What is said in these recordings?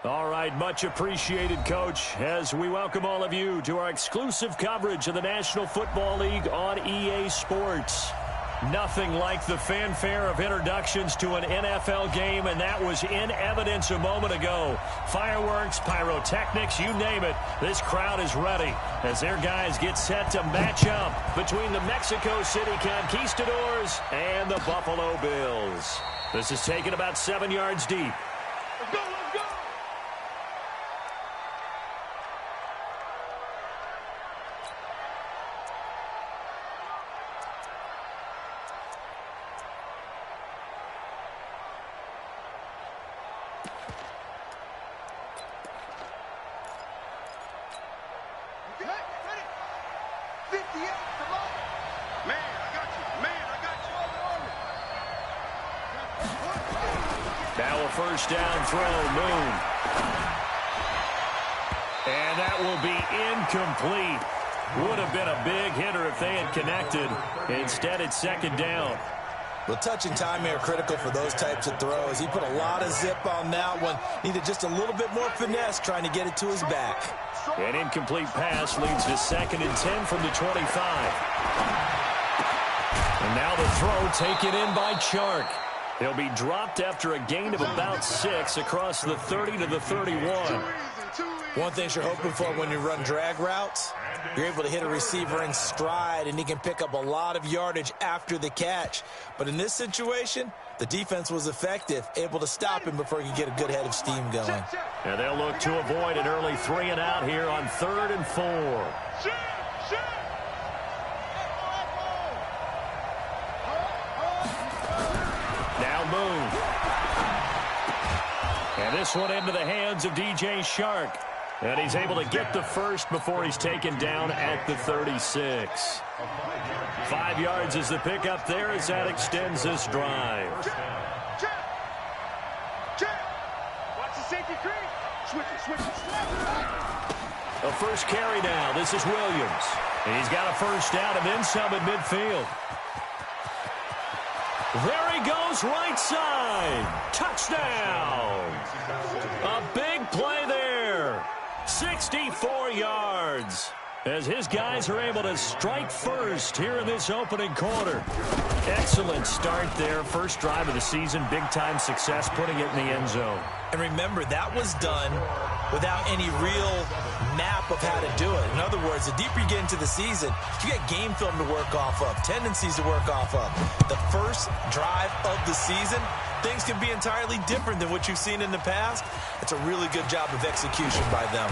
All right, much appreciated, Coach, as we welcome all of you to our exclusive coverage of the National Football League on EA Sports. Nothing like the fanfare of introductions to an NFL game, and that was in evidence a moment ago. Fireworks, pyrotechnics, you name it. This crowd is ready as their guys get set to match up between the Mexico City Conquistadors and the Buffalo Bills. This is taken about 7 yards deep. Let's go, let's go! Now a first down throw, Moon. And that will be incomplete. Would have been a big hitter if they had connected. Instead, it's second down. Well, touch and time are critical for those types of throws. He put a lot of zip on that one. Needed just a little bit more finesse trying to get it to his back. An incomplete pass leads to 2nd and 10 from the 25. And now the throw taken in by Chark. He'll be dropped after a gain of about 6 across the 30 to the 31. One thing you're hoping for when you run drag routes, you're able to hit a receiver in stride, and he can pick up a lot of yardage after the catch. But in this situation, the defense was effective, able to stop him before he could get a good head of steam going. And they'll look to avoid an early 3 and out here on 3rd and 4. Moon. And this one into the hands of DJ Chark. And he's able to get the first before he's taken down at the 36. 5 yards is the pickup there as that extends this drive. Watch the safety creep. Switch it. A first carry now. This is Williams. And he's got a first down and then some at midfield. There he goes, right side. Touchdown. A big play there. 64 yards. As his guys are able to strike first here in this opening quarter. Excellent start there. First drive of the season. Big-time success putting it in the end zone. And remember, that was done without any real map of how to do it. In other words, the deeper you get into the season, you get game film to work off of, tendencies to work off of. The first drive of the season, things can be entirely different than what you've seen in the past. It's a really good job of execution by them.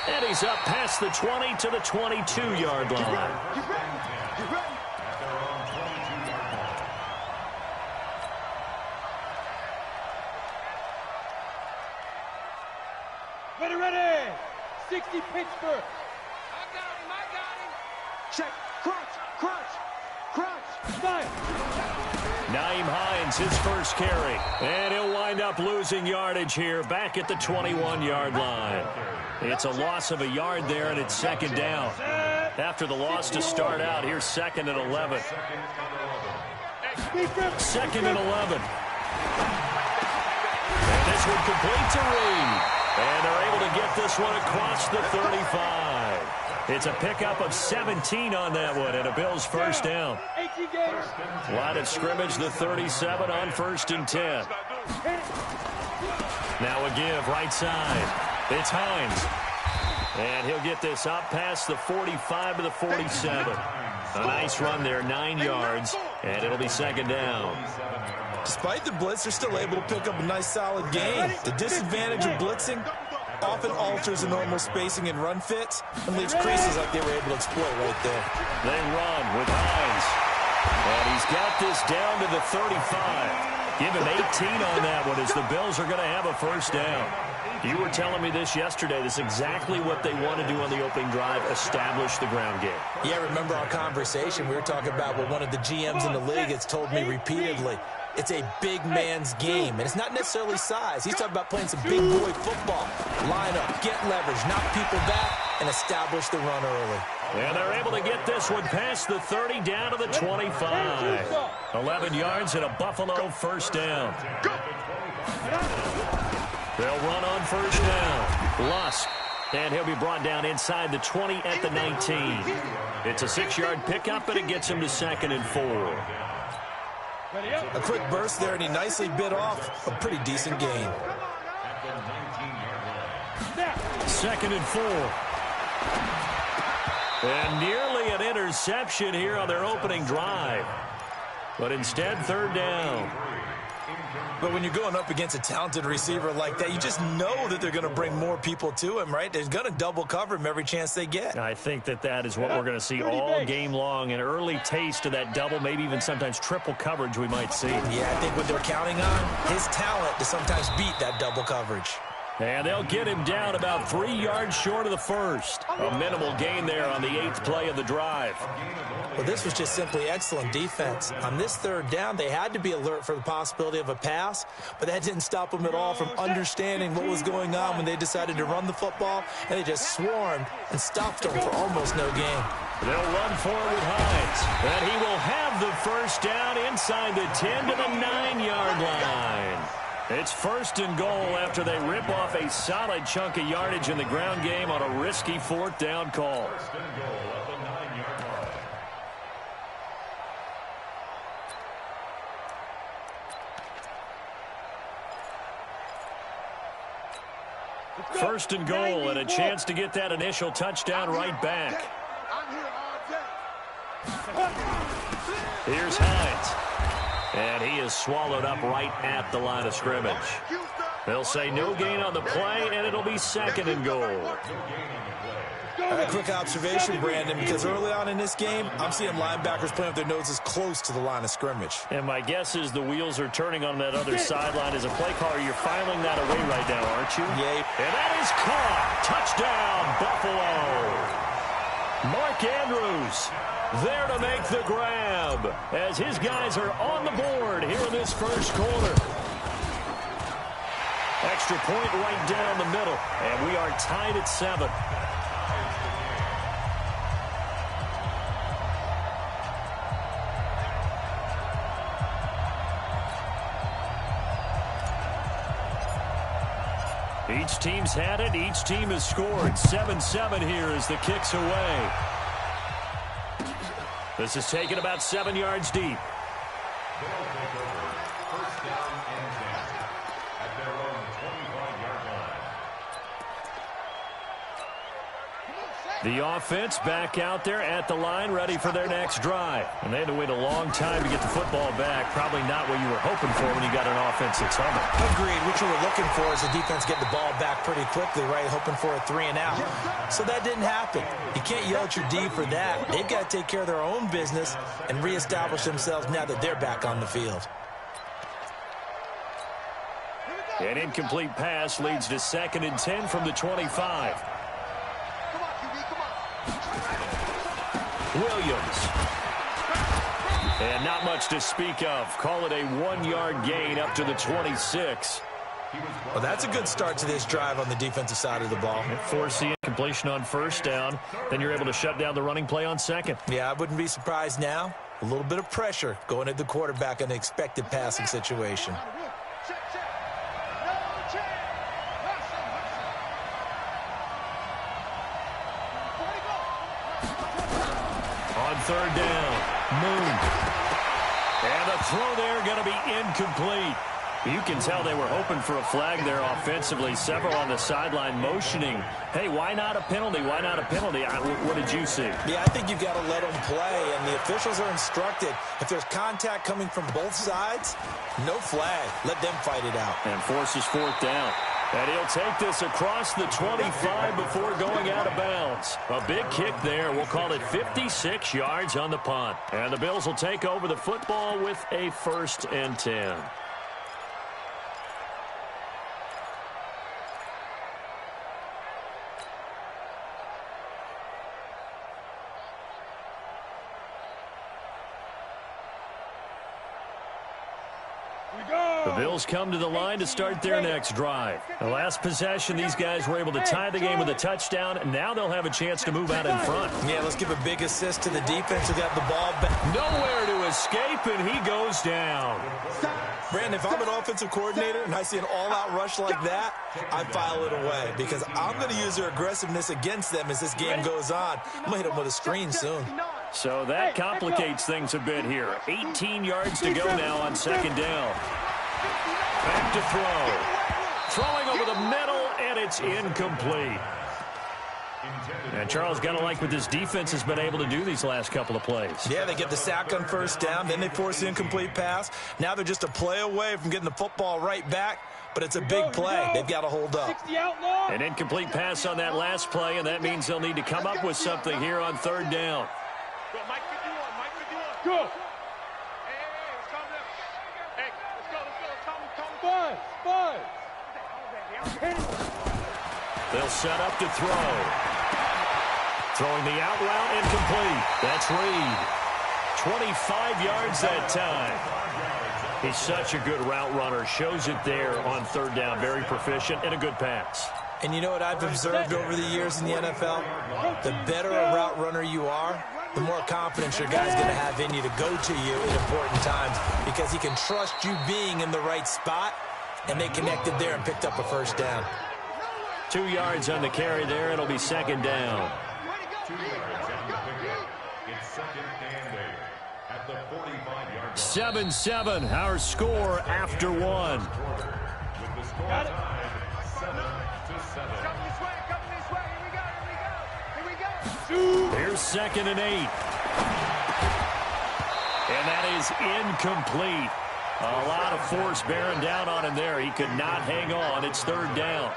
And he's up past the 20 to the 22-yard line. Get ready. Ready. 60 Pittsburgh. I got him. Check. Crunch. Fire. Naeem Hines, his first carry. And he'll wind up losing yardage here back at the 21-yard line. It's a loss of a yard there, and it's second down. After the loss to start out, here's 2nd and 11. 2nd and 11. And this one complete to Reed. And they're able to get this one across the 35. It's a pickup of 17 on that one, and a Bills first down. Line of scrimmage, the 37 on 1st and 10. Now a give, right side. It's Hines. And he'll get this up past the 45 to the 47. A nice run there, 9 yards, and it'll be second down. Despite the blitz, they're still able to pick up a nice solid gain. The disadvantage of blitzing often alters the normal spacing and run fits and leaves creases like they were able to exploit right there. They run with Hines. And he's got this down to the 35. Give him 18 on that one as the Bills are going to have a first down. You were telling me this yesterday. This is exactly what they want to do on the opening drive, establish the ground game. Yeah, remember our conversation. We were talking about what one of the GMs in the league has told me repeatedly. It's a big man's game, and it's not necessarily size. He's talking about playing some big boy football. Line up, get leverage, knock people back, and establish the run early. And they're able to get this one past the 30 down to the 25. 11 yards and a Buffalo first down. They'll run on first down. Lusk. And he'll be brought down inside the 20 at the 19. It's a 6-yard pickup, but it gets him to 2nd and 4. A quick burst there, and he nicely bit off a pretty decent gain. 2nd and 4. And nearly an interception here on their opening drive. But instead, 3rd down. But when you're going up against a talented receiver like that, you just know that they're going to bring more people to him, right? They're going to double cover him every chance they get. I think that is what we're going to see all game long. An early taste of that double, maybe even sometimes triple coverage we might see. Yeah, I think what they're counting on, his talent to sometimes beat that double coverage. And they'll get him down about 3 yards short of the first. A minimal gain there on the 8th play of the drive. Well, this was just simply excellent defense. On this 3rd down, they had to be alert for the possibility of a pass, but that didn't stop them at all from understanding what was going on when they decided to run the football, and they just swarmed and stopped them for almost no gain. They'll run forward with Hines, and he will have the first down inside the 10 to the 9-yard line. It's 1st and goal after they rip off a solid chunk of yardage in the ground game on a risky 4th down call. First and goal, and a chance to get that initial touchdown right back. Here's Hines. And he is swallowed up right at the line of scrimmage. They'll say no gain on the play, and it'll be 2nd and goal. A quick observation, Brandon, because early on in this game, I'm seeing linebackers playing with their noses close to the line of scrimmage. And my guess is the wheels are turning on that other sideline. As a play caller, you're filing that away right now, aren't you? Yeah. And that is caught. Touchdown, Buffalo. Mark Andrews there to make the grab as his guys are on the board here in this first quarter. Extra point right down the middle, and we are tied at 7. Each team's had it. Each team has scored. 7-7 here as the kick's away. This is taken about 7 yards deep. The offense back out there at the line, ready for their next drive. And they had to wait a long time to get the football back. Probably not what you were hoping for when you got an offense that's humming. Agreed. What you were looking for is the defense get the ball back pretty quickly, right? Hoping for a 3 and out. So that didn't happen. You can't yell at your D for that. They've got to take care of their own business and reestablish themselves now that they're back on the field. An incomplete pass leads to 2nd and 10 from the 25. Williams. And not much to speak of. Call it a 1-yard gain up to the 26. Well, that's a good start to this drive on the defensive side of the ball. Force the incompletion on first down. Then you're able to shut down the running play on 2nd. Yeah, I wouldn't be surprised now. A little bit of pressure going at the quarterback in an expected passing situation. On 3rd down, Moon. And the throw there going to be incomplete. You can tell they were hoping for a flag there offensively. Several on the sideline motioning. Hey, why not a penalty? Why not a penalty? What did you see? Yeah, I think you've got to let them play, and the officials are instructed. If there's contact coming from both sides, no flag. Let them fight it out. And forces 4th down. And he'll take this across the 25 before going out of bounds. A big kick there. We'll call it 56 yards on the punt. And the Bills will take over the football with a 1st and 10. The Bills come to the line to start their next drive. The last possession, these guys were able to tie the game with a touchdown, and now they'll have a chance to move out in front. Yeah, let's give a big assist to the defense who got the ball back. Nowhere to escape, and he goes down. Brandon, if I'm an offensive coordinator and I see an all-out rush like that, I file it away because I'm going to use their aggressiveness against them as this game goes on. I'm going to hit them with a screen soon. So that complicates things a bit here. 18 yards to go now on second down. Back to throw. Throwing over the middle, and it's incomplete. And Charles, got to like what this defense has been able to do these last couple of plays. Yeah, they get the sack on first down, then they force the incomplete pass. Now they're just a play away from getting the football right back, but it's a big play. They've got to hold up. An incomplete pass on that last play, and that means they'll need to come up with something here on third down. Go, Mike 51, Mike 51. Go. Hey, let's calm down. Hey, let's go. Five. They'll set up to throw. Throwing the out route, incomplete. That's Reed. 25 yards that time. He's such a good route runner. Shows it there on third down. Very proficient and a good pass. And you know what I've observed over the years in the NFL? The better a route runner you are, the more confidence your guy's going to have in you to go to you at important times because he can trust you being in the right spot, and they connected there and picked up a first down. 2 yards on the carry there. It'll be second down. 7-7, our score after one. Got it. Coming this way, here we go. Here's 2nd and 8. And that is incomplete. A lot of force bearing down on him there. He could not hang on. It's third down.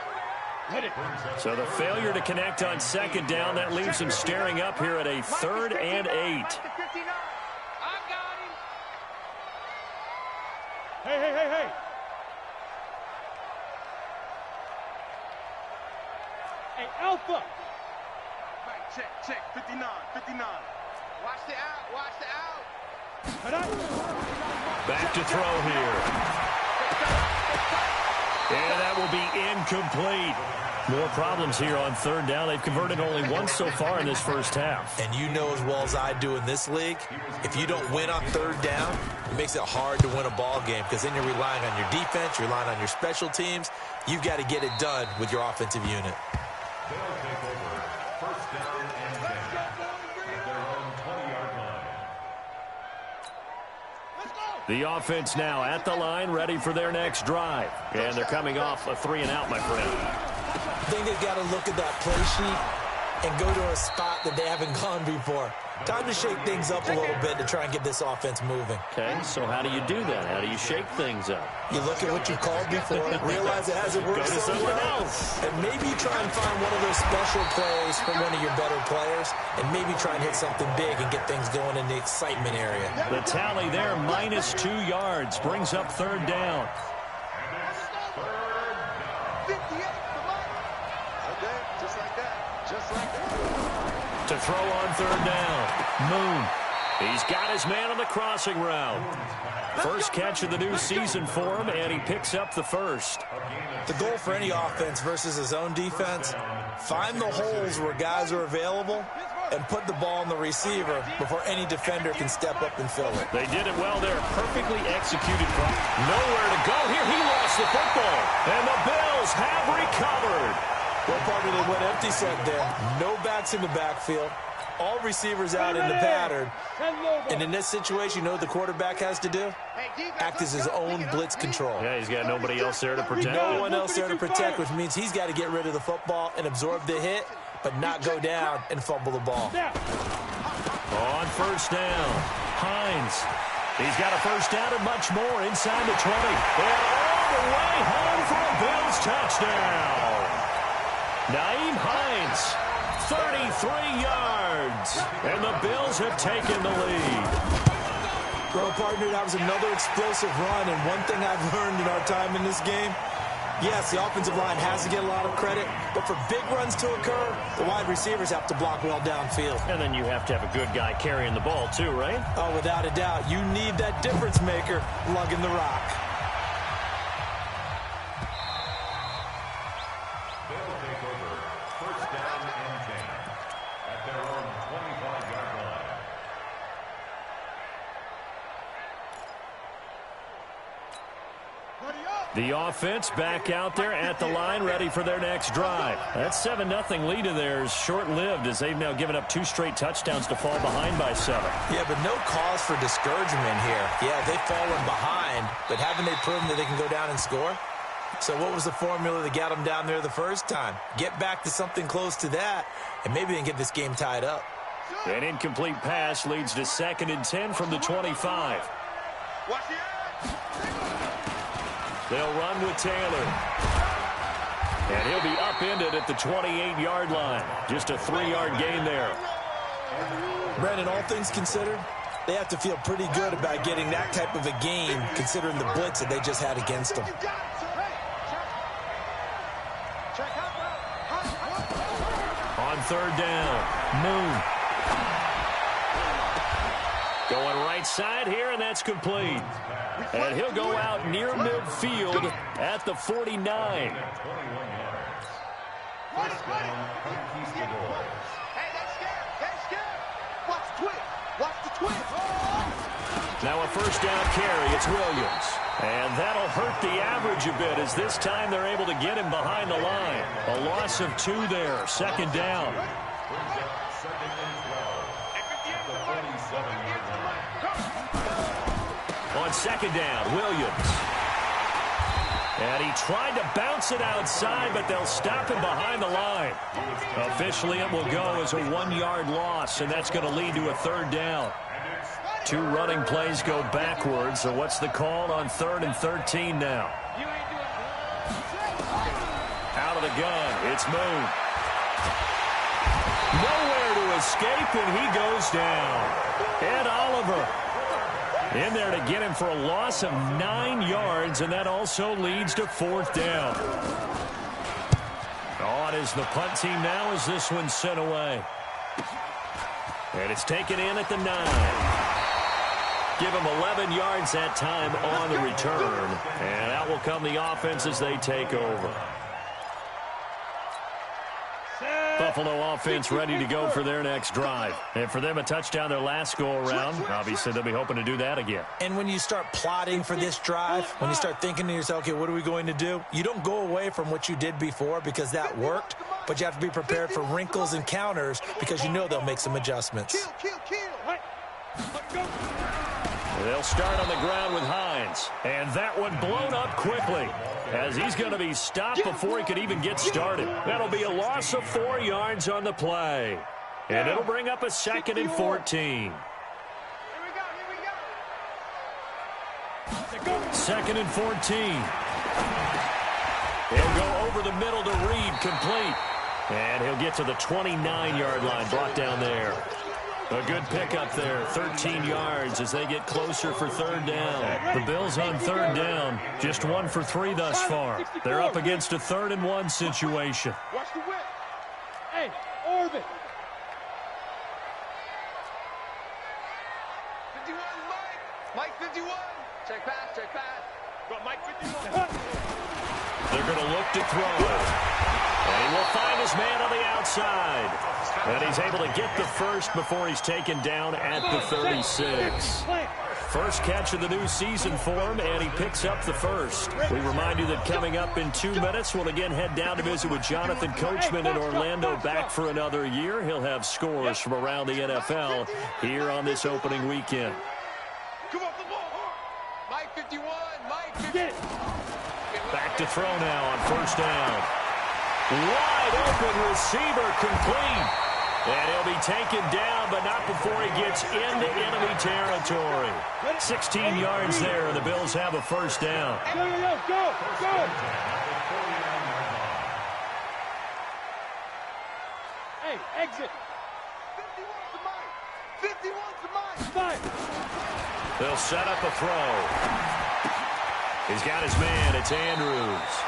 So the failure to connect on second down, that leaves him staring up here at a 3rd and 8. Hey. Hey, Alpha. Right, check. 59. Watch the out. Back to throw here. And that will be incomplete. More problems here on third down. They've converted only once so far in this first half. And you know as well as I do in this league, if you don't win on third down, it makes it hard to win a ball game because then you're relying on your defense, you're relying on your special teams. You've got to get it done with your offensive unit. They'll take over first down and 10 at their own 20-yard line. The offense now at the line, ready for their next drive. And they're coming off a 3-and-out, my friend. I think they've got to look at that play sheet and go to a spot that they haven't gone before. Time to shake things up a little bit to try and get this offense moving. Okay, so how do you do that? How do you shake things up? You look at what you called before, realize it hasn't worked Go to so something well, else. and maybe try and find one of those special plays from one of your better players, and maybe try and hit something big and get things going in the excitement area. The tally there, minus 2 yards, brings up third down. To throw on third down, Moon. He's got his man on the crossing route. First catch of the new season for him, and he picks up the first. The goal for any offense versus his own defense, find the holes where guys are available and put the ball on the receiver before any defender can step up and fill it. They did it well there. Perfectly executed. Nowhere to go here. He lost the football. And the Bills have recovered. Well, partner, they went empty set there. No backs in the backfield. All receivers out in the pattern. And in this situation, you know what the quarterback has to do? Act as his own blitz control. Yeah, he's got nobody else there to protect. No one else there to protect, which means he's got to get rid of the football and absorb the hit, but not go down and fumble the ball. On first down, Hines. He's got a first down and much more inside the 20. And all the way home for a Bills touchdown. Naeem Hines, 33 yards. And the Bills have taken the lead. Well, partner, that was another explosive run, and one thing I've learned in our time in this game, yes, the offensive line has to get a lot of credit, but for big runs to occur, the wide receivers have to block well downfield. And then you have to have a good guy carrying the ball too, right? Oh, without a doubt. You need that difference maker lugging the rock. They'll take over first down and 10 at their own 25-yard line. The offense back out there at the line, ready for their next drive. That 7-0 lead of theirs short-lived as they've now given up 2 straight touchdowns to fall behind by 7. Yeah, but no cause for discouragement here. Yeah, they've fallen behind, but haven't they proven that they can go down and score? So what was the formula that got them down there the first time? Get back to something close to that, and maybe they can get this game tied up. An incomplete pass leads to 2nd and 10 from the 25. They'll run with Taylor. And he'll be upended at the 28-yard line. Just a 3-yard gain there. Brandon, all things considered, they have to feel pretty good about getting that type of a gain, considering the blitz that they just had against them. On 3rd down, Moon. Going right side here, and that's complete. And he'll go out near midfield at the 49. Hey, that's scared. That's scared. Watch the twist. Watch the twist. Now a 1st down carry. It's Williams. And that'll hurt the average a bit as this time they're able to get him behind the line. A loss of 2 there. 2nd down. On 2nd down, Williams. And he tried to bounce it outside, but they'll stop him behind the line. Officially, it will go as a 1-yard loss, and that's going to lead to a 3rd down. 2 running plays go backwards, so what's the call on 3rd and 13 now? Out of the gun, it's Moon. Nowhere to escape, and he goes down. Ed Oliver in there to get him for a loss of 9 yards, and that also leads to 4th down. On is the punt team now as this one's sent away. And it's taken in at the 9. Give him 11 yards that time on the return. And out will come the offense as they take over. Buffalo offense ready to go for their next drive. And for them, a touchdown their last go-around. Obviously, they'll be hoping to do that again. And when you start plotting for this drive, when you start thinking to yourself, okay, what are we going to do? You don't go away from what you did before because that worked, but you have to be prepared for wrinkles and counters because you know they'll make some adjustments. They'll start on the ground with Hines. And that one blown up quickly as he's going to be stopped before he could even get started. That'll be a loss of 4 yards on the play. And it'll bring up a 2nd and 14. 2nd and 14. He'll go over the middle to Reed, complete. And he'll get to the 29-yard line, brought down there. A good pickup there, 13 yards as they get closer for 3rd down. The Bills on 3rd down, just 1 for 3 thus far. They're up against a 3rd and 1 situation. Watch the whip. Hey, Orbit. 51, Mike 51. Check pass, check pass. Go, Mike 51. They're going to look to throw. And he will find his man on the outside. And he's able to get the first before he's taken down at the 36. First catch of the new season for him, and he picks up the first. We remind you that coming up in 2 minutes, we'll again head down to visit with Jonathan Coachman in Orlando, back for another year. He'll have scores from around the NFL here on this opening weekend. Come off the ball. Mike 51, Mike 51. Back to throw now on 1st down. Wide open receiver, complete. And he'll be taken down, but not before he gets into enemy territory. 16 yards there, and the Bills have a 1st down. Go. Hey, exit. 51 to Mike. 51 to Mike. They'll set up a throw. He's got his man. It's Andrews.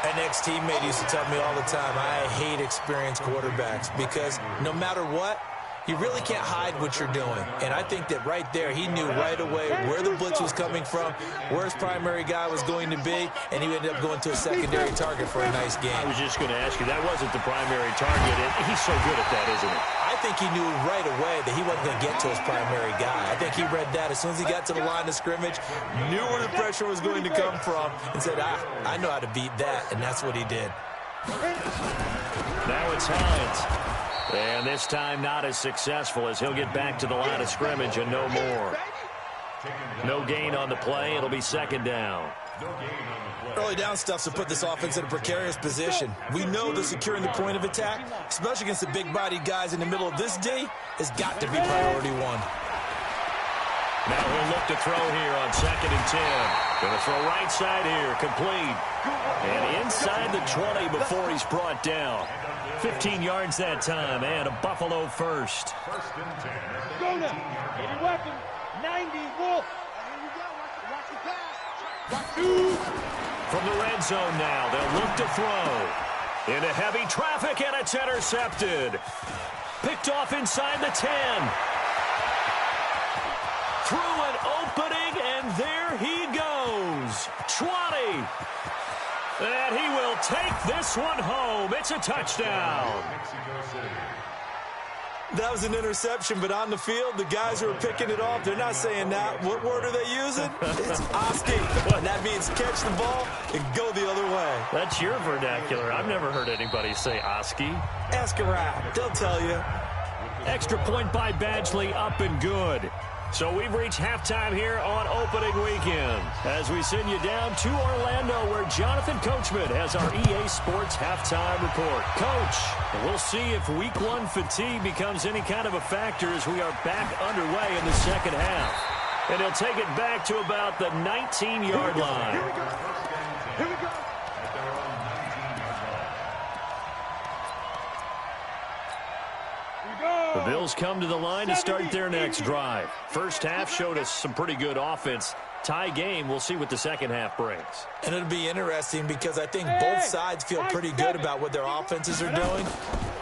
An ex-teammate used to tell me all the time, I hate experienced quarterbacks because no matter what, you really can't hide what you're doing. And I think that right there, he knew right away where the blitz was coming from, where his primary guy was going to be, and he ended up going to a secondary target for a nice game. I was just going to ask you, that wasn't the primary target, and he's so good at that, isn't he? I think he knew right away that he wasn't going to get to his primary guy. I think he read that as soon as he got to the line of scrimmage, knew where the pressure was going to come from, and said, I know how to beat that, and that's what he did. Now it's Hines. And this time not as successful as he'll get back to the line of scrimmage and no more. No gain on the play. It'll be second down. Early down stuff to put this offense in a precarious position. We know that securing the point of attack, especially against the big-bodied guys in the middle of this D, has got to be priority one. Now he'll look to throw here on 2nd and 10. Going to throw right side here, complete. And inside the 20 before he's brought down. 15 yards that time, and a Buffalo first. Go now. 80 weapon. 90 Wolf. Here we go. Watch the pass. From the red zone now, they'll look to throw. Into heavy traffic, and it's intercepted. Picked off inside the 10. Through an opening, and there he goes. 20. And he will take this one home. It's a touchdown. That was an interception, but on the field, the guys who are picking it off, they're not saying that. What word are they using? It's Oski. And that means catch the ball and go the other way. That's your vernacular. I've never heard anybody say Oski. Ask around. They'll tell you. Extra point by Badgley, up and good. So we've reached halftime here on opening weekend as we send you down to Orlando where Jonathan Coachman has our EA Sports halftime report. Coach, we'll see if week 1 fatigue becomes any kind of a factor as we are back underway in the second half. And he'll take it back to about the 19-yard line. Here we go. Here we go. The Bills come to the line to start their next drive. First half showed us some pretty good offense. Tie game, we'll see what the second half brings. And it'll be interesting because I think both sides feel pretty good about what their offenses are doing.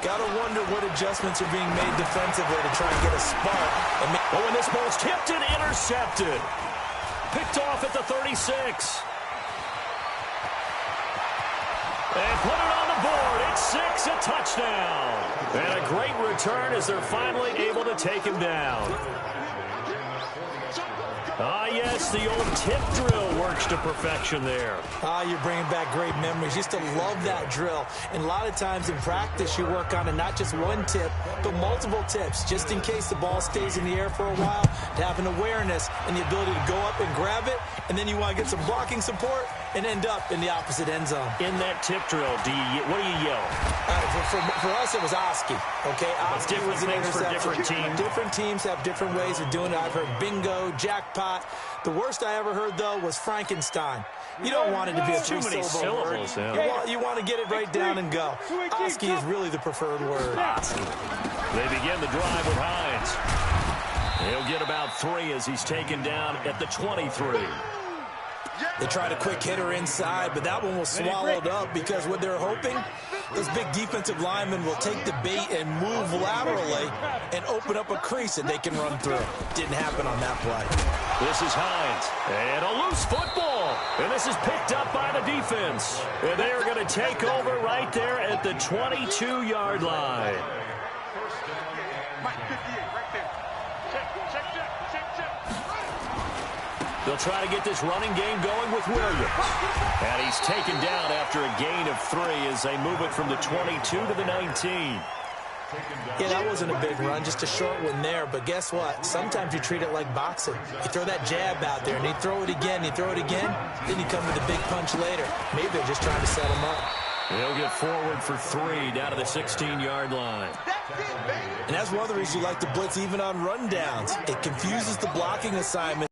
Got to wonder what adjustments are being made defensively to try and get a spark. Oh, and this ball's tipped and intercepted. Picked off at the 36. And put it on the board. It's 6, a touchdown. And a great return as they're finally able to take him down. Ah, yes, the old tip drill works to perfection there. You're bringing back great memories. Used to love that drill. And a lot of times in practice, you work on it, not just one tip, but multiple tips, just in case the ball stays in the air for a while, to have an awareness and the ability to go up and grab it, and then you want to get some blocking support and end up in the opposite end zone. In that tip drill, what do you yell? For us, it was Oski. Okay, Oski was an interception. For different teams. Different teams have different ways of doing it. I've heard bingo, jackpot. The worst I ever heard, though, was Frankenstein. You don't want it to be a too many syllables. Yeah. You want to get it right down and go. Oski is really the preferred word. Oski. They begin the drive with Hines. He'll get about 3 as he's taken down at the 23. They tried a quick hitter inside, but that one was swallowed up because what they're hoping, those big defensive linemen will take the bait and move laterally and open up a crease that they can run through. Didn't happen on that play. This is Hines. And a loose football. And this is picked up by the defense. And they are going to take over right there at the 22-yard line. Mike 58, right there. Check. They'll try to get this running game going with Williams. And he's taken down after a gain of 3 as they move it from the 22 to the 19. Yeah, that wasn't a big run, just a short one there. But guess what? Sometimes you treat it like boxing. You throw that jab out there, and you throw it again, then you come with a big punch later. Maybe they're just trying to set him up. He'll get forward for 3 down to the 16-yard line. And that's one of the reasons you like to blitz even on rundowns. It confuses the blocking assignment.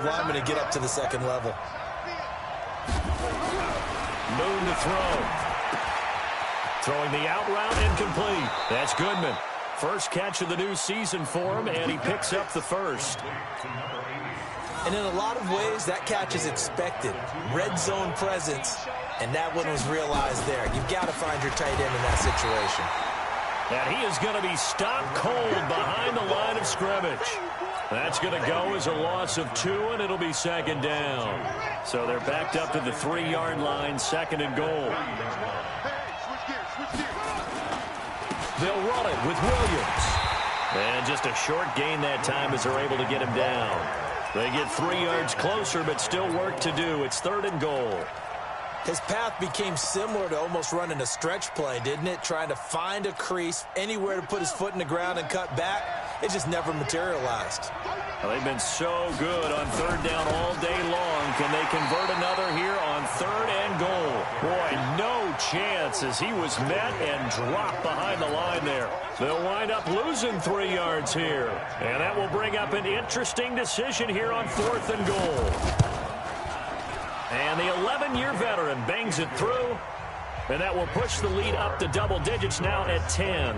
Lineman to get up to the second level. Moon to throw. Throwing the out route incomplete. That's Goodman. First catch of the new season for him, and he picks up the first. And in a lot of ways, that catch is expected. Red zone presence, and that one was realized there. You've got to find your tight end in that situation. And he is going to be stopped cold behind the line of scrimmage. That's going to go as a loss of 2, and it'll be second down. So they're backed up to the 3-yard line, second and goal. They'll run it with Williams. And just a short gain that time as they're able to get him down. They get 3 yards closer, but still work to do. It's 3rd and goal. His path became similar to almost running a stretch play, didn't it? Trying to find a crease, anywhere to put his foot in the ground and cut back. It just never materialized. Well, they've been so good on 3rd down all day long. Can they convert another here on 3rd and goal? Boy, no chance as he was met and dropped behind the line there. They'll wind up losing 3 yards here. And that will bring up an interesting decision here on 4th and goal. And the 11-year veteran bangs it through. And that will push the lead up to double digits now at 10.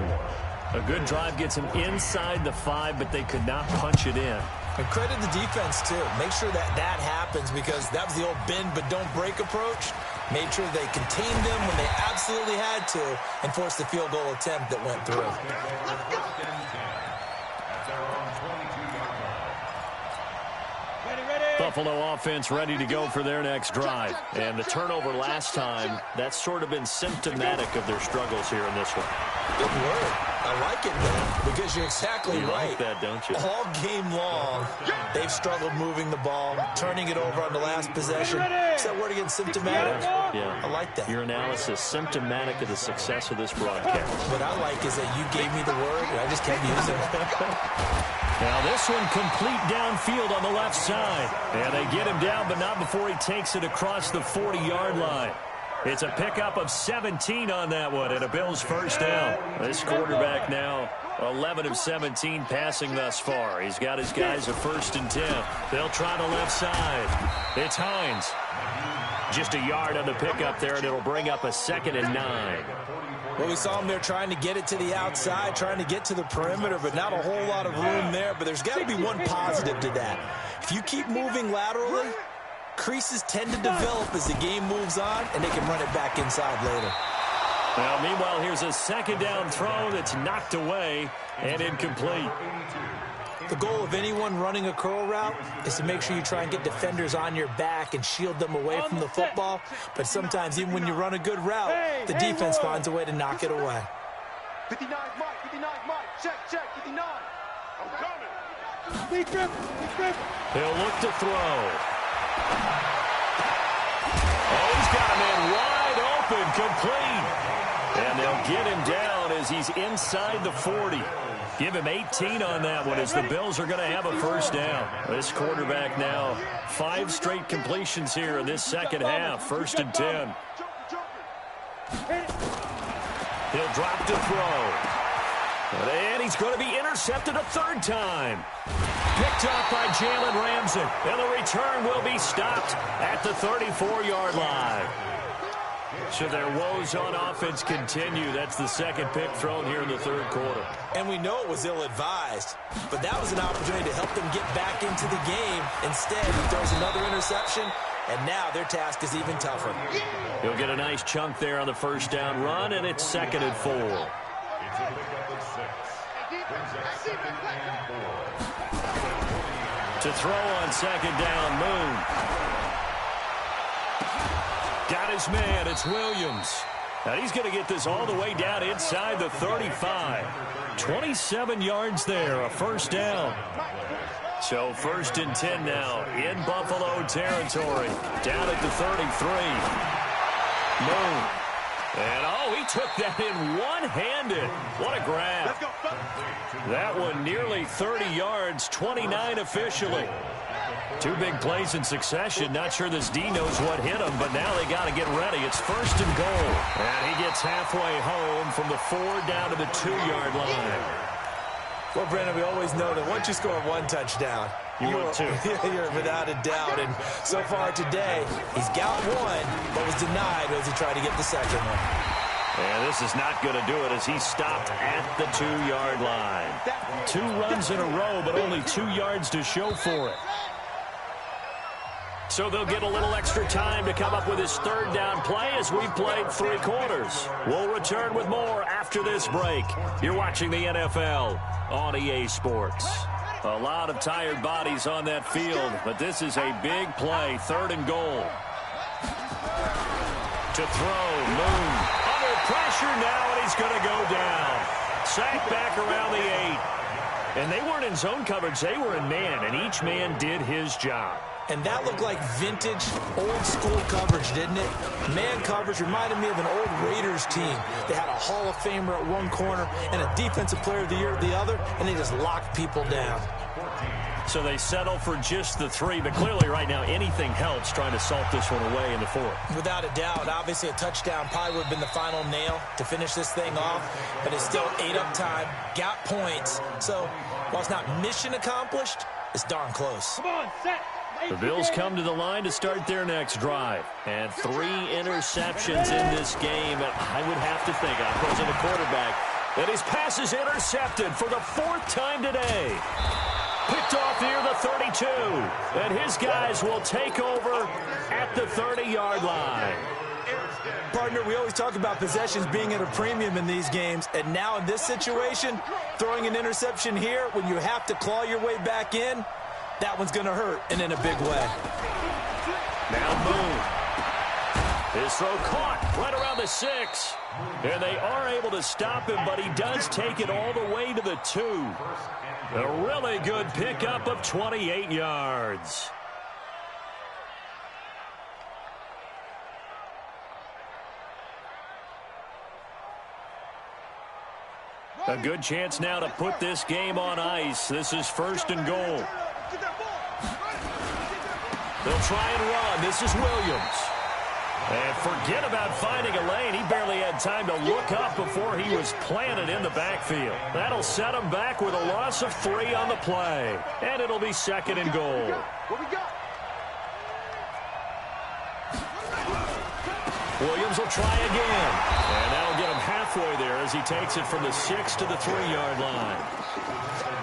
A good drive gets him inside the 5, but they could not punch it in. And credit the defense, too. Make sure that happens because that was the old bend but don't break approach. Made sure they contained them when they absolutely had to and forced the field goal attempt that went through. Buffalo offense ready to go for their next drive. And the turnover last time, that's sort of been symptomatic of their struggles here in this one. Good word. I like it, man, because you're exactly right. You like that, don't you? All game long, they've struggled moving the ball, turning it over on the last possession. Is that word again, symptomatic? Yeah. I like that. Your analysis, symptomatic of the success of this broadcast. What I like is that you gave me the word, and I just kept using it. Now this one complete downfield on the left side. And they get him down, but not before he takes it across the 40-yard line. It's a pickup of 17 on that one and a Bills first down. This quarterback now 11 of 17 passing thus far. He's got his guys a 1st and 10. They'll try the left side. It's Hines. Just a yard on the pickup there, and it'll bring up a 2nd and 9. Well, we saw him there trying to get it to the outside, trying to get to the perimeter, but not a whole lot of room there. But there's got to be one positive to that. If you keep moving laterally, creases tend to develop as the game moves on, and they can run it back inside later. Well, meanwhile, here's a 2nd down throw that's knocked away and incomplete. The goal of anyone running a curl route is to make sure you try and get defenders on your back and shield them away from the football. But sometimes, even when you run a good route, the defense finds a way to knock it away. 59, Mike, 59, Mike. Check, 59. I'm coming. Speed grip. He'll look to throw. Oh, he's got him in wide open, complete. And they'll get him down as he's inside the 40. Give him 18 on that one as the Bills are going to have a first down. This quarterback now 5 straight completions here in this second half. 1st and 10. He'll drop to throw. And he's going to be intercepted a 3rd time. Picked up by Jalen Ramsey. And the return will be stopped at the 34-yard line. So their woes on offense continue. That's the 2nd pick thrown here in the 3rd quarter. And we know it was ill-advised, but that was an opportunity to help them get back into the game. Instead, he throws another interception, and now their task is even tougher. He'll get a nice chunk there on the 1st down run, and it's 2nd and 4. It's a pickup of 6. To throw on 2nd down, Moon. Got his man, it's Williams. And he's going to get this all the way down inside the 35. 27 yards there, a 1st down. So 1st and 10 now in Buffalo territory. Down at the 33. Moon. And, he took that in one-handed. What a grab. That one nearly 30 yards, 29 officially. 2 big plays in succession. Not sure this D knows what hit him, but now they got to get ready. It's 1st and goal. And he gets halfway home from the 4 down to the 2-yard line. Well, Brandon, we always know that once you score 1 touchdown, you're without a doubt. And so far today, he's got 1, but was denied as he tried to get the 2nd one. And this is not going to do it as he stopped at the 2-yard line. 2 runs in a row, but only 2 yards to show for it. So they'll get a little extra time to come up with his 3rd down play as we've played 3 quarters. We'll return with more after this break. You're watching the NFL on EA Sports. A lot of tired bodies on that field, but this is a big play, 3rd and goal. To throw, Moon. Under pressure now, and he's going to go down. Sack back around the 8. And they weren't in zone coverage. They were in man, and each man did his job. And that looked like vintage, old-school coverage, didn't it? Man coverage reminded me of an old Raiders team. They had a Hall of Famer at one corner and a Defensive Player of the Year at the other, and they just locked people down. So they settle for just the 3, but clearly right now anything helps trying to salt this one away in the 4th. Without a doubt, obviously a touchdown probably would have been the final nail to finish this thing off, but it's still 8 up time, got points. So while it's not mission accomplished, it's darn close. Come on, set. The Bills come to the line to start their next drive. And 3 interceptions in this game. And I would have to think, I'm posing the quarterback, that his pass is intercepted for the 4th time today. Picked off near the 32. And his guys will take over at the 30-yard line. Partner, we always talk about possessions being at a premium in these games. And now in this situation, throwing an interception here when you have to claw your way back in, that one's going to hurt, and in a big way. Now Boone. His throw caught right around the 6. And they are able to stop him, but he does take it all the way to the 2. A really good pickup of 28 yards. A good chance now to put this game on ice. This is 1st and goal. They'll try and run. This is Williams. And forget about finding a lane. He barely had time to look up before he was planted in the backfield. That'll set him back with a loss of 3 on the play. And it'll be 2nd and goal. What we got? Williams will try again. And that'll get him halfway there as he takes it from the 6 to the 3-yard line.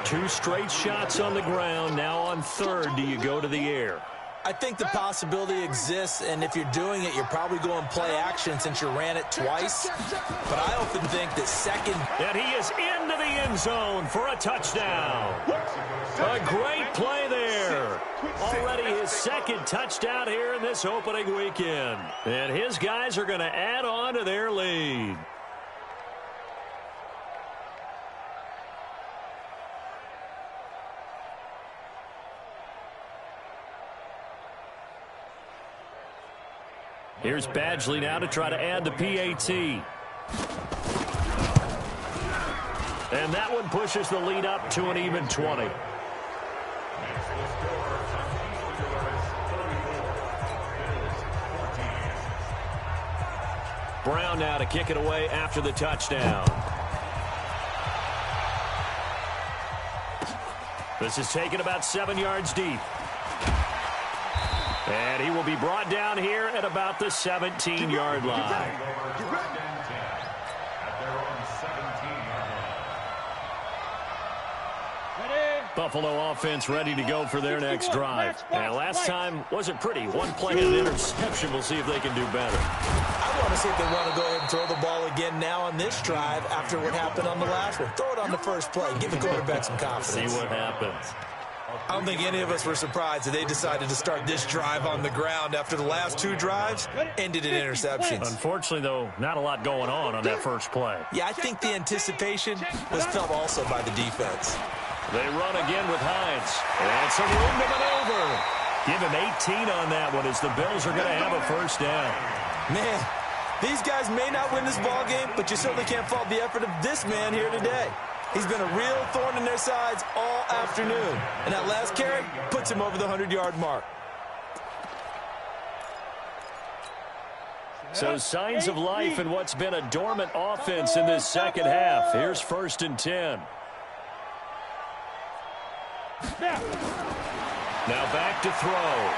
2 straight shots on the ground. Now on 3rd, do you go to the air? I think the possibility exists, and if you're doing it, you're probably going play action since you ran it twice. But I often think that 2nd... And he is into the end zone for a touchdown. A great play there. Already his 2nd touchdown here in this opening weekend. And his guys are going to add on to their lead. Here's Badgley now to try to add the PAT. And that one pushes the lead up to an even 20. Brown now to kick it away after the touchdown. This is taken about 7 yards deep. And he will be brought down here at about the 17-yard line. Buffalo offense ready to go for their next drive. And last time wasn't pretty. 1 play and an interception. We'll see if they can do better. I want to see if they want to go ahead and throw the ball again now on this drive after what happened on the last one. Throw it on the first play. Give the quarterback some confidence. See what happens. I don't think any of us were surprised that they decided to start this drive on the ground after the last 2 drives ended in interceptions. Unfortunately, though, not a lot going on that first play. Yeah, I think the anticipation was felt also by the defense. They run again with Hines. And some room to maneuver. Give him 18 on that one as the Bills are going to have a first down. Man, these guys may not win this ball game, but you certainly can't fault the effort of this man here today. He's been a real thorn in their sides all afternoon. And that last carry puts him over the 100-yard mark. So signs of life in what's been a dormant offense in this second half. Here's 1st and 10. Now back to throw.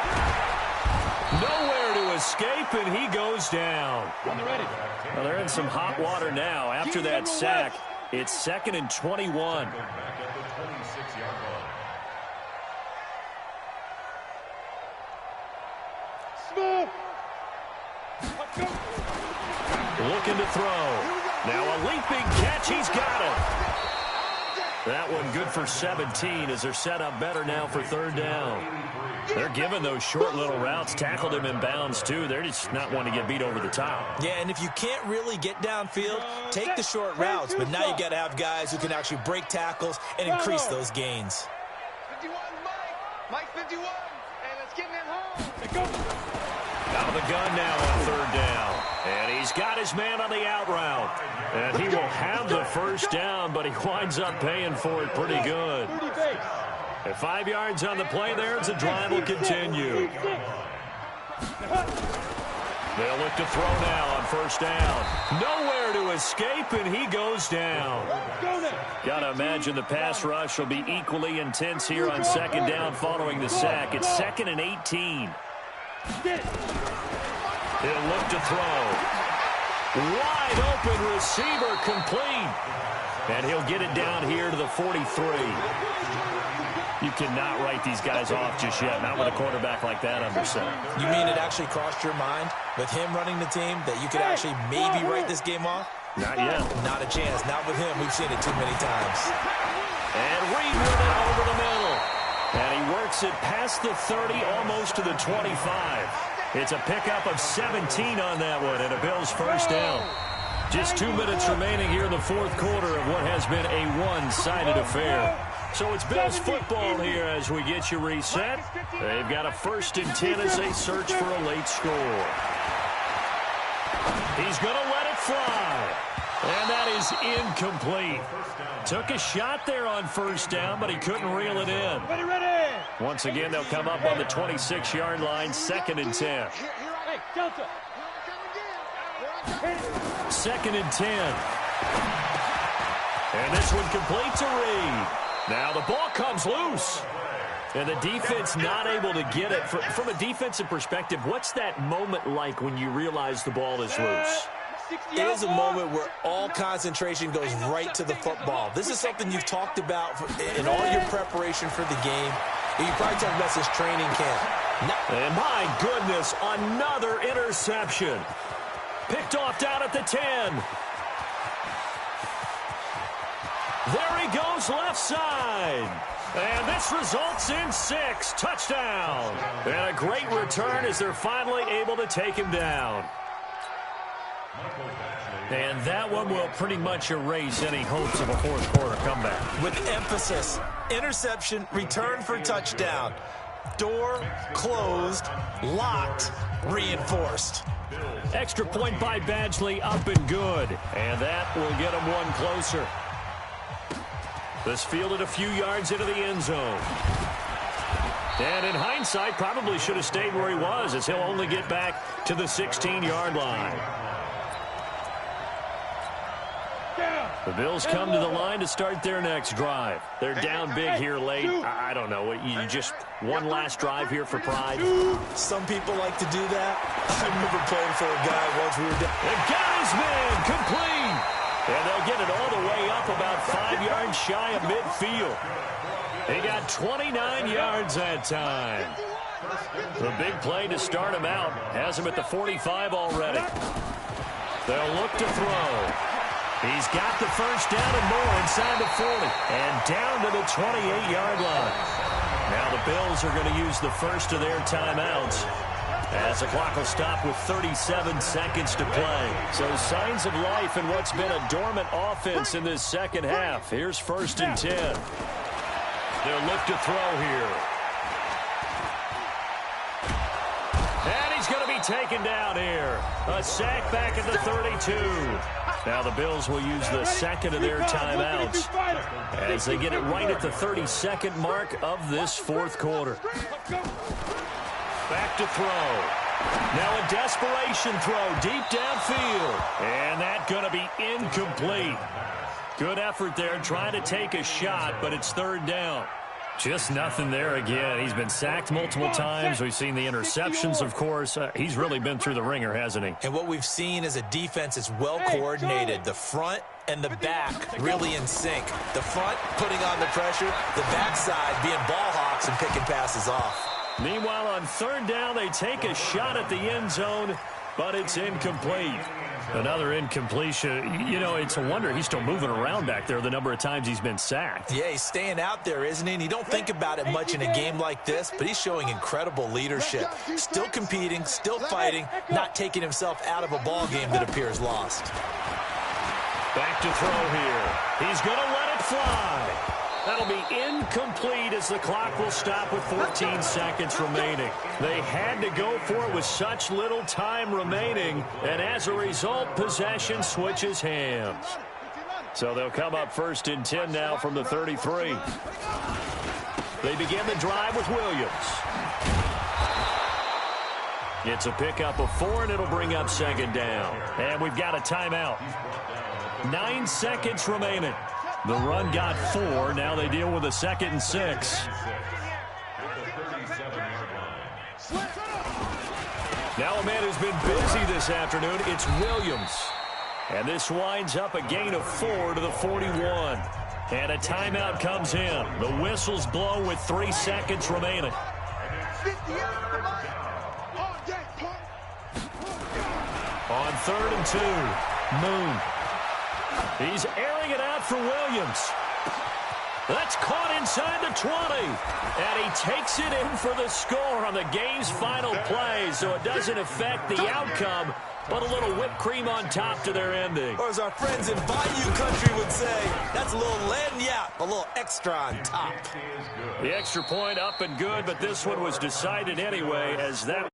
Nowhere to escape, and he goes down. Well, they're in some hot water now after that sack. It's 2nd and 21. Looking to throw. Now a leaping catch. He's got it. That one good for 17 as they're set up better now for third down. They're giving those short little routes. Tackled him in bounds, too. They're just not wanting to get beat over the top. Yeah, and if you can't really get downfield, take the short routes. But now you got to have guys who can actually break tackles and increase those gains. 51, Mike 51. Hey, let's get him home. Let's go. Out of the gun now on third down. And he's got his man on the out route. And he will have the first down, but he winds up paying for it pretty good. At 5 yards on the play there, as the drive will continue. They'll look to throw now on first down. Nowhere to escape, and he goes down. Got to imagine the pass rush will be equally intense here on second down following the sack. It's 2nd and 18. He'll look to throw. Wide open receiver complete. And he'll get it down here to the 43. You cannot write these guys off just yet, not with a quarterback like that under center. You mean it actually crossed your mind with him running the team that you could actually maybe write this game off? Not yet. Not a chance. Not with him. We've seen it too many times. And Reed with it over the middle. And he works it past the 30, almost to the 25. It's a pickup of 17 on that one, and a Bills first down. Just 2 minutes remaining here in the fourth quarter of what has been a one-sided affair. So it's Bills football here as we get you reset. They've got a 1st and 10 as they search for a late score. He's going to let it fly. And that is incomplete. Took a shot there on first down, but he couldn't reel it in. Once again, they'll come up on the 26-yard line, 2nd and 10. 2nd and 10. And this one complete to Reed. Now the ball comes loose. And the defense not able to get it. From a defensive perspective, what's that moment like when you realize the ball is loose? It is a moment where all concentration goes right to the football. This is something you've talked about in all your preparation for the game. You probably talked about this training camp. And my goodness, another interception. Picked off down at the 10. There he goes left side. And this results in 6. Touchdown. And a great return as they're finally able to take him down. And that one will pretty much erase any hopes of a fourth quarter comeback. With emphasis, interception, return for touchdown. Door closed, locked, reinforced. Extra point by Badgley, up and good. And that will get him one closer. This fielded a few yards into the end zone. And in hindsight, probably should have stayed where he was, as he'll only get back to the 16-yard line. The Bills come to the line to start their next drive. They're down big here late. I don't know. You just one last drive here for pride. Some people like to do that. I remember playing for a guy once we were down. They've got his man complete. And they'll get it all the way up about 5 yards shy of midfield. He got 29 yards that time. The big play to start him out has him at the 45 already. They'll look to throw. He's got the first down and more inside the 40 and down to the 28-yard line. Now the Bills are going to use the first of their timeouts as the clock will stop with 37 seconds to play. So signs of life in what's been a dormant offense in this second half. Here's 1st and 10. They'll look to throw here. And he's going to be taken down here. A sack back at the 32. Now the Bills will use the second of their timeouts as they get it right at the 32nd mark of this fourth quarter. Back to throw. Now a desperation throw deep downfield. And that's going to be incomplete. Good effort there trying to take a shot, but it's 3rd down. Just nothing there again. He's been sacked multiple times. We've seen the interceptions, of course. He's really been through the ringer, hasn't he? And what we've seen is a defense is well coordinated. The front and the back really in sync. The front putting on the pressure. The backside being ball hawks and picking passes off. Meanwhile, on 3rd down, they take a shot at the end zone, but it's incomplete. Another incompletion. You know, it's a wonder he's still moving around back there the number of times he's been sacked. Yeah, he's staying out there, isn't he? And you don't think about it much in a game like this, but he's showing incredible leadership. Still competing, still fighting, not taking himself out of a ball game that appears lost. Back to throw here. He's going to let it fly. That'll be incomplete as the clock will stop with 14 seconds remaining. They had to go for it with such little time remaining, and as a result, possession switches hands. So they'll come up 1st and 10 now from the 33. They begin the drive with Williams. It's a pickup of 4, and it'll bring up 2nd down. And we've got a timeout. 9 seconds remaining. The run got 4. Now they deal with a 2nd and 6. Now a man who's been busy this afternoon, it's Williams. And this winds up a gain of 4 to the 41. And a timeout comes in. The whistles blow with 3 seconds remaining. On 3rd and 2, Moon. He's airing it out for Williams. That's caught inside the 20. And he takes it in for the score on the game's final play, so it doesn't affect the outcome, but a little whipped cream on top to their ending. Or as our friends in Bayou Country would say, that's a little lagniappe, a little extra on top. The extra point up and good, but this one was decided anyway as that